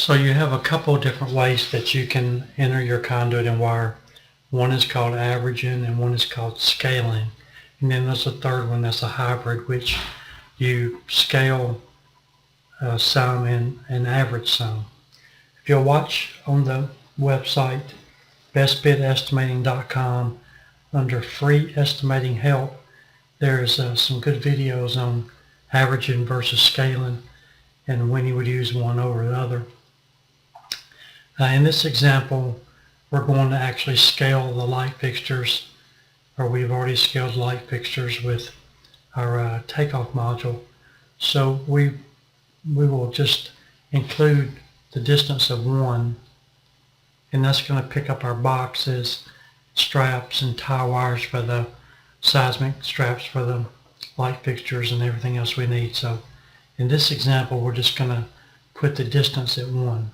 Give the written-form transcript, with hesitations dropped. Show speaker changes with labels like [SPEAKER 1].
[SPEAKER 1] So you have a couple different ways that you can enter your conduit and wire. One is called averaging and one is called scaling. And then there's a third one that's a hybrid, which you scale some and average some. If you'll watch on the website bestbidestimating.com under free estimating help, there's some good videos on averaging versus scaling and when you would use one over the other. In this example, we're going to actually scale the light fixtures, or we've already scaled light fixtures with our takeoff module. So we will just include the distance of 1, and that's going to pick up our boxes, straps, and tie wires for the seismic straps for the light fixtures and everything else we need. So in this example, we're just going to put the distance at 1.